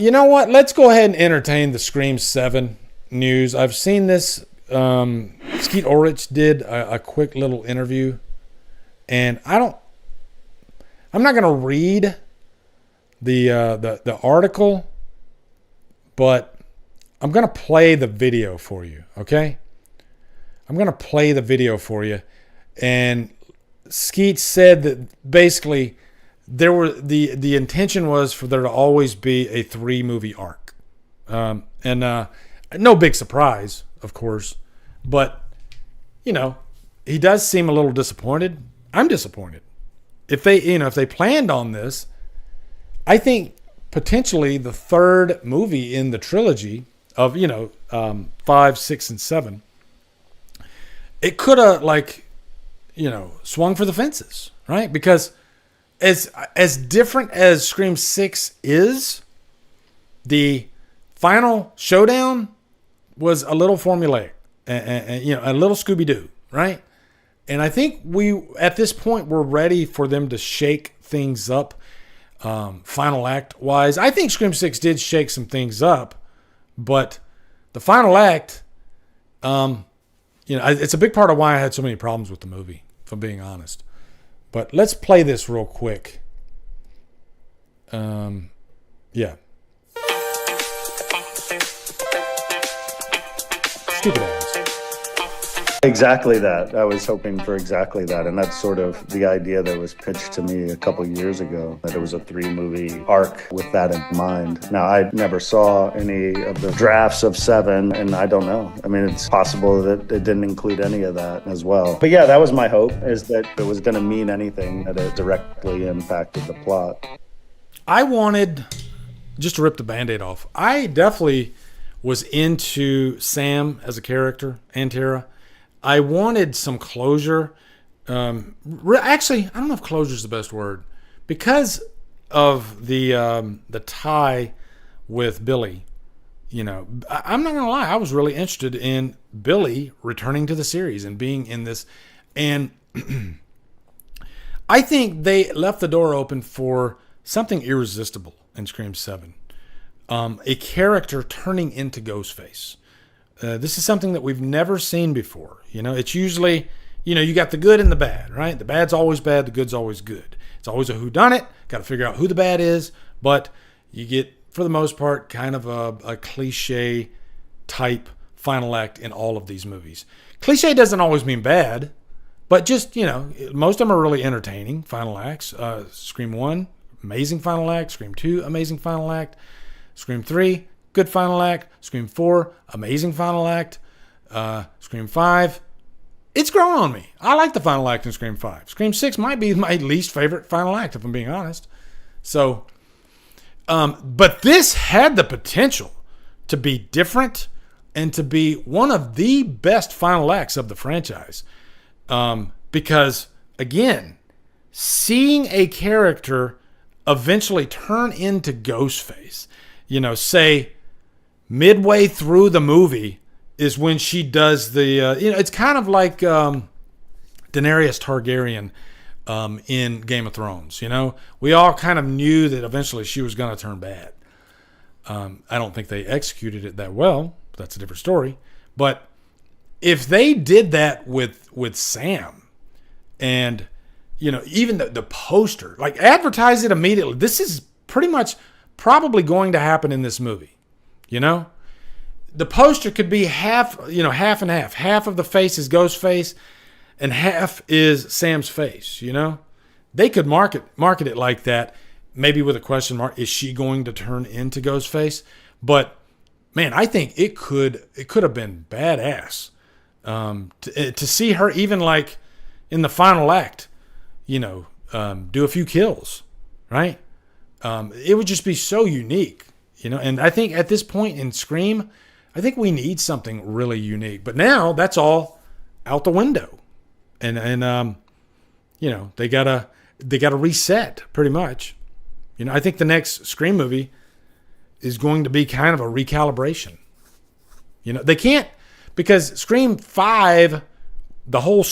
You know what? Let's go ahead and entertain the Scream 7 news. I've seen this. Skeet Ulrich did a quick little interview, and I'm not going to read the article, but I'm going to play the video for you, okay? I'm going to play the video for you. And Skeet said that basically the intention was for there to always be a 3-movie arc. No big surprise, of course, but he does seem a little disappointed. I'm disappointed. If they planned on this, I think potentially the 3rd movie in the trilogy of 5, 6, and 7, it could have swung for the fences, right? Because as different as Scream 6 is, the final showdown was a little formulaic and a little Scooby-Doo, right? And I think at this point, we're ready for them to shake things up final act wise. I think Scream 6 did shake some things up, but the final act, it's a big part of why I had so many problems with the movie, if I'm being honest. But let's play this real quick. Yeah. Stupid ass. Exactly that. I was hoping for exactly that. And that's sort of the idea that was pitched to me a couple years ago, that it was a 3-movie arc with that in mind. Now, I never saw any of the drafts of 7, and I don't know. I mean, it's possible that it didn't include any of that as well. But yeah, that was my hope, is that it was going to mean anything, that it directly impacted the plot. I wanted, just to rip the Band-Aid off, I definitely was into Sam as a character and Tara. I wanted some closure. Actually, I don't know if closure is the best word, because of the tie with Billy. I'm not gonna lie, I was really interested in Billy returning to the series and being in this, and I think they left the door open for something irresistible in Scream 7, a character turning into Ghostface. This is something that we've never seen before. It's usually, you got the good and the bad, right? The bad's always bad, the good's always good. It's always a whodunit. Got to figure out who the bad is, but you get, for the most part, kind of a cliche type final act in all of these movies. Cliche doesn't always mean bad, but just, most of them are really entertaining final acts. Scream 1, amazing final act. Scream 2, amazing final act. Scream 3, good final act. Scream 4, amazing final act. Scream 5, it's grown on me. I like the final act in Scream 5. Scream 6 might be my least favorite final act, if I'm being honest. So, but this had the potential to be different and to be one of the best final acts of the franchise. Because, again, seeing a character eventually turn into Ghostface, say midway through the movie is when she does the, it's kind of like Daenerys Targaryen in Game of Thrones. We all kind of knew that eventually she was going to turn bad. I don't think they executed it that well. That's a different story. But if they did that with Sam, and even the poster, advertise it immediately. This is pretty much probably going to happen in this movie. The poster could be half and half. Half of the face is Ghostface, and half is Sam's face. They could market it like that, maybe with a question mark: is she going to turn into Ghostface? But man, I think it could have been badass to see her even in the final act, do a few kills, right? It would just be so unique, And I think at this point in Scream, I think we need something really unique. But now that's all out the window, and they gotta reset pretty much. I think the next Scream movie is going to be kind of a recalibration. They can't, because Scream 5, the whole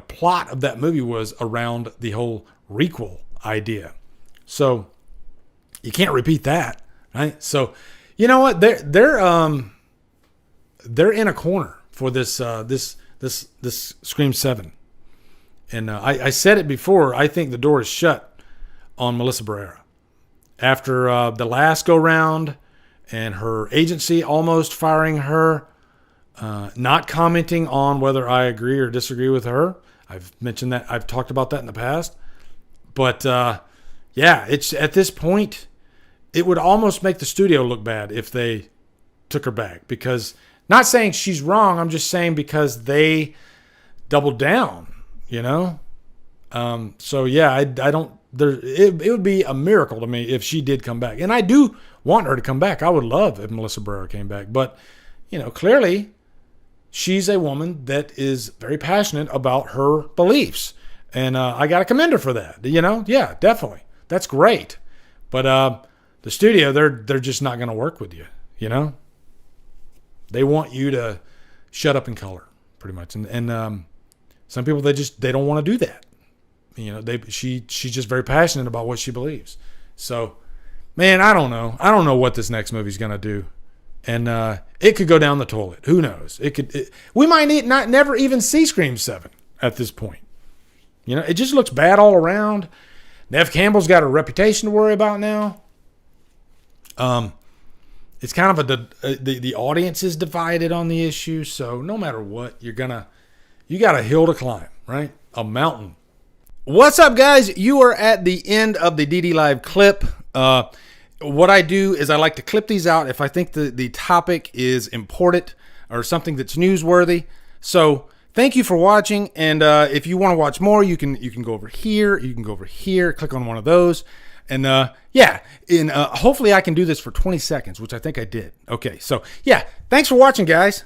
plot of that movie was around the whole requel idea. So you can't repeat that. right? So, you know what? They're in a corner for this Scream 7. And I said it before. I think the door is shut on Melissa Barrera after the last go round and her agency almost firing her, not commenting on whether I agree or disagree with her. I've mentioned that. I've talked about that in the past. But yeah, it's at this point, it would almost make the studio look bad if they took her back, because not saying she's wrong. I'm just saying because they doubled down, you know? So yeah, I don't, it would be a miracle to me if she did come back. And I do want her to come back. I would love if Melissa Barrera came back, but you know, clearly she's a woman that is very passionate about her beliefs. And I got to commend her for that. You know? Yeah, definitely. That's great. But the studio, they're just not going to work with you, you know? They want you to shut up and color, pretty much. And some people, they don't want to do that. You know, she's just very passionate about what she believes. So, man, I don't know. I don't know what this next movie's going to do. And it could go down the toilet. Who knows? We might not never even see Scream 7 at this point. You know, it just looks bad all around. Neve Campbell's got a reputation to worry about now. It's kind of the audience is divided on the issue. So no matter what, you got a hill to climb, right? A mountain. What's up, guys? You are at the end of the DD Live clip. What I do is I like to clip these out if I think the topic is important or something that's newsworthy. So thank you for watching. And if you want to watch more, you can go over here. You can go over here. Click on one of those. And yeah, hopefully I can do this for 20 seconds, which I think I did. Okay, so yeah, thanks for watching, guys.